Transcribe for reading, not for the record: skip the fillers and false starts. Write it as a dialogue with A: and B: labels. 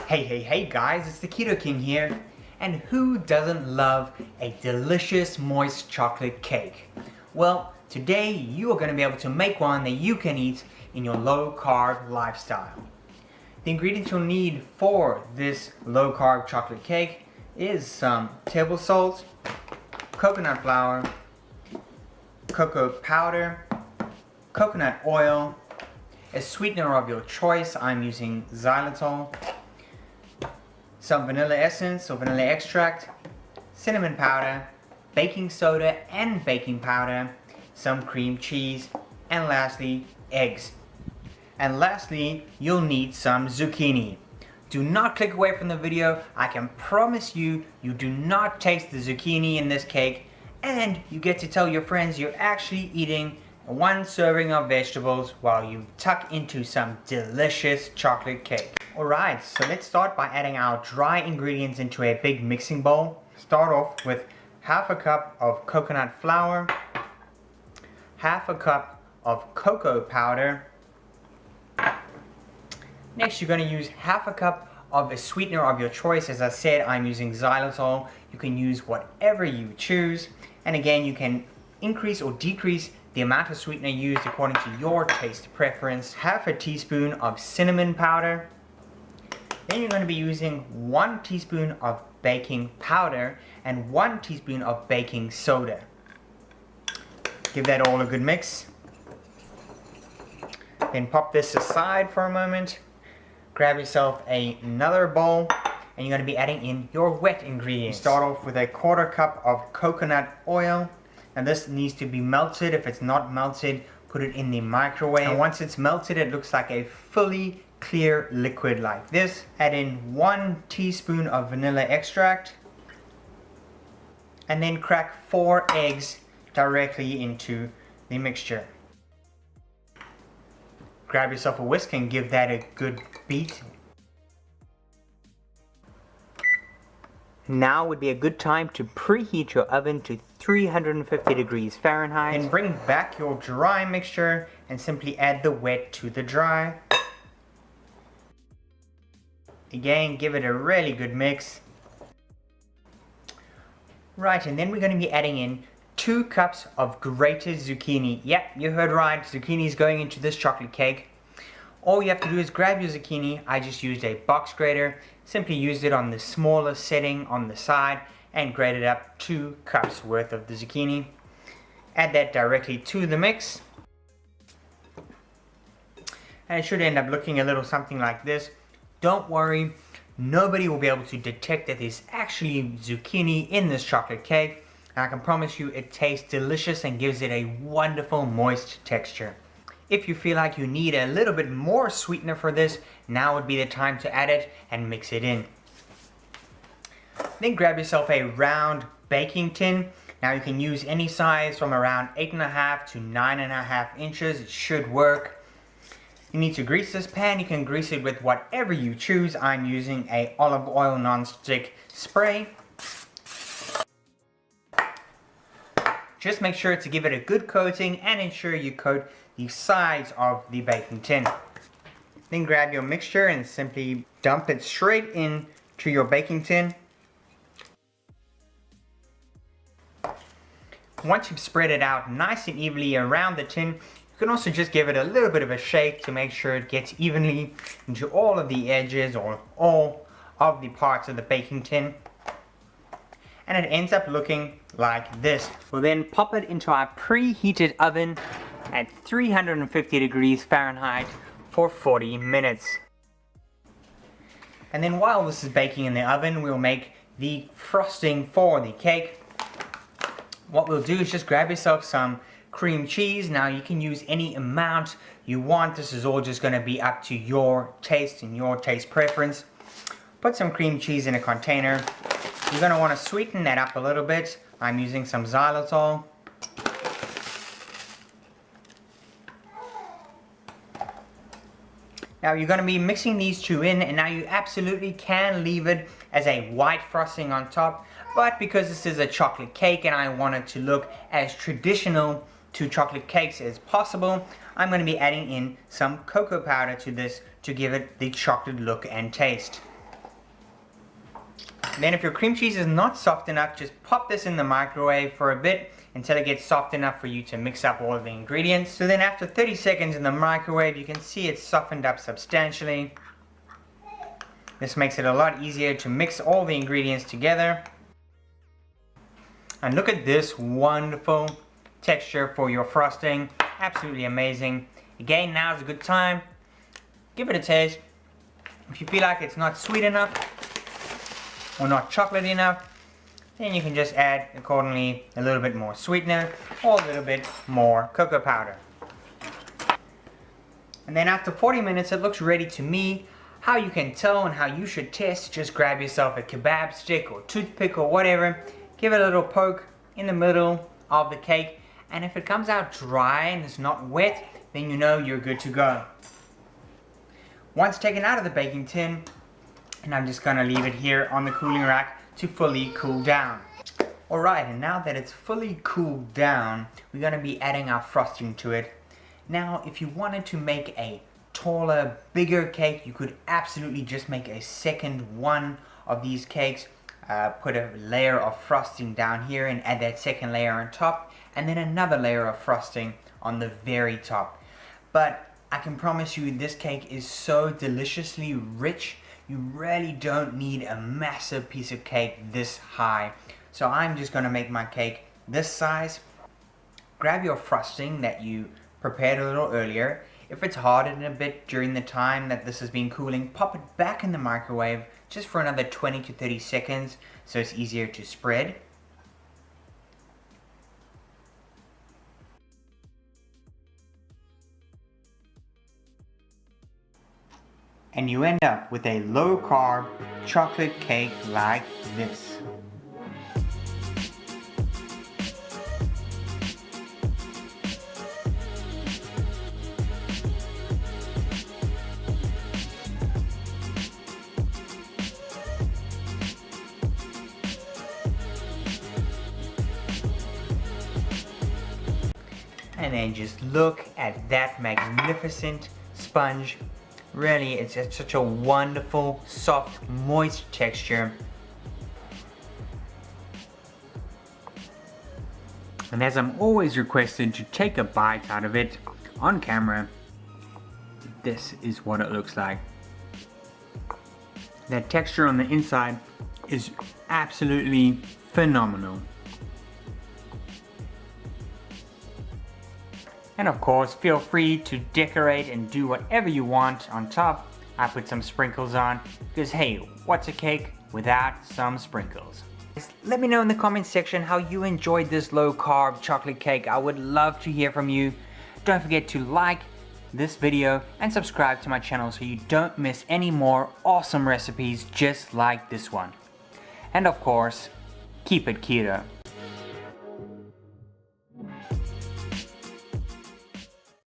A: Hey guys, it's the Keto King here. And who doesn't love a delicious moist chocolate cake? Well, today you are going to be able to make one that you can eat in your low carb lifestyle. The ingredients you'll need for this low carb chocolate cake is some table salt, coconut flour, cocoa powder, coconut oil, a sweetener of your choice. I'm using xylitol, some vanilla essence or vanilla extract, cinnamon powder, baking soda and baking powder, some cream cheese, and lastly, eggs. And lastly, you'll need some zucchini. Do not click away from the video. I can promise you, you do not taste the zucchini in this cake, and you get to tell your friends you're actually eating one serving of vegetables while you tuck into some delicious chocolate cake. Alright, so let's start by adding our dry ingredients into a big mixing bowl. Start off with half a cup of coconut flour, half a cup of cocoa powder. Next, you're going to use half a cup of a sweetener of your choice. As I said, I'm using xylitol. You can use whatever you choose. And again, you can increase or decrease the amount of sweetener used according to your taste preference. Half a teaspoon of cinnamon powder. Then you're going to be using 1 teaspoon of baking powder and 1 teaspoon of baking soda. Give that all a good mix. Then pop this aside for a moment. Grab yourself another bowl and you're going to be adding in your wet ingredients. Start off with a 1/4 cup of coconut oil. And this needs to be melted. If it's not melted, put it in the microwave. And once it's melted, it looks like a fully clear liquid like this. Add in 1 teaspoon of vanilla extract. And then crack 4 eggs directly into the mixture. Grab yourself a whisk and give that a good beat. Now would be a good time to preheat your oven to 350 degrees Fahrenheit. And bring back your dry mixture and simply add the wet to the dry. Again, give it a really good mix. Right, and then we're going to be adding in 2 cups of grated zucchini. Yep, you heard right, zucchini is going into this chocolate cake. All you have to do is grab your zucchini. I just used a box grater. Simply used it on the smaller setting on the side and grated up 2 cups worth of the zucchini. Add that directly to the mix. And it should end up looking a little something like this. Don't worry, nobody will be able to detect that there's actually zucchini in this chocolate cake. And I can promise you it tastes delicious and gives it a wonderful moist texture. If you feel like you need a little bit more sweetener for this, now would be the time to add it and mix it in. Then grab yourself a round baking tin. Now you can use any size from around 8.5 to 9.5 inches. It should work. You need to grease this pan. You can grease it with whatever you choose. I'm using a olive oil non-stick spray. Just make sure to give it a good coating and ensure you coat the sides of the baking tin. Then grab your mixture and simply dump it straight in to your baking tin. Once you've spread it out nice and evenly around the tin, you can also just give it a little bit of a shake to make sure it gets evenly into all of the edges or all of the parts of the baking tin. And it ends up looking like this. We'll then pop it into our preheated oven at 350 degrees Fahrenheit for 40 minutes. And then while this is baking in the oven, we'll make the frosting for the cake. What we'll do is just grab yourself some cream cheese. Now you can use any amount you want. This is all just going to be up to your taste and your taste preference. Put some cream cheese in a container. You're going to want to sweeten that up a little bit. I'm using some xylitol. Now you're going to be mixing these two in, and now you absolutely can leave it as a white frosting on top, but because this is a chocolate cake and I want it to look as traditional to chocolate cakes as possible, I'm going to be adding in some cocoa powder to this to give it the chocolate look and taste. Then if your cream cheese is not soft enough, just pop this in the microwave for a bit until it gets soft enough for you to mix up all of the ingredients. So then after 30 seconds in the microwave, you can see it's softened up substantially. This makes it a lot easier to mix all the ingredients together. And look at this wonderful texture for your frosting. Absolutely amazing. Again, now is a good time. Give it a taste. If you feel like it's not sweet enough or not chocolatey enough, then you can just add accordingly a little bit more sweetener or a little bit more cocoa powder. And then after 40 minutes, it looks ready to me. How you can tell and how you should test, just grab yourself a kebab stick or toothpick or whatever, give it a little poke in the middle of the cake, and if it comes out dry and it's not wet, then you know you're good to go. Once taken out of the baking tin, and I'm just gonna leave it here on the cooling rack to fully cool down. Alright, and now that it's fully cooled down, we're gonna be adding our frosting to it. Now, if you wanted to make a taller, bigger cake, you could absolutely just make a second one of these cakes, put a layer of frosting down here and add that second layer on top, and then another layer of frosting on the very top. But I can promise you this cake is so deliciously rich, you really don't need a massive piece of cake this high. So I'm just gonna make my cake this size. Grab your frosting that you prepared a little earlier. If it's hardened a bit during the time that this has been cooling, pop it back in the microwave just for another 20 to 30 seconds so it's easier to spread. And you end up with a low-carb chocolate cake like this. And then just look at that magnificent sponge. Really, it's such a wonderful, soft, moist texture. And as I'm always requested to take a bite out of it on camera, this is what it looks like. That texture on the inside is absolutely phenomenal. And of course, feel free to decorate and do whatever you want on top. I put some sprinkles on, because hey, what's a cake without some sprinkles? Let me know in the comments section how you enjoyed this low-carb chocolate cake. I would love to hear from you. Don't forget to like this video and subscribe to my channel so you don't miss any more awesome recipes just like this one. And of course, keep it keto.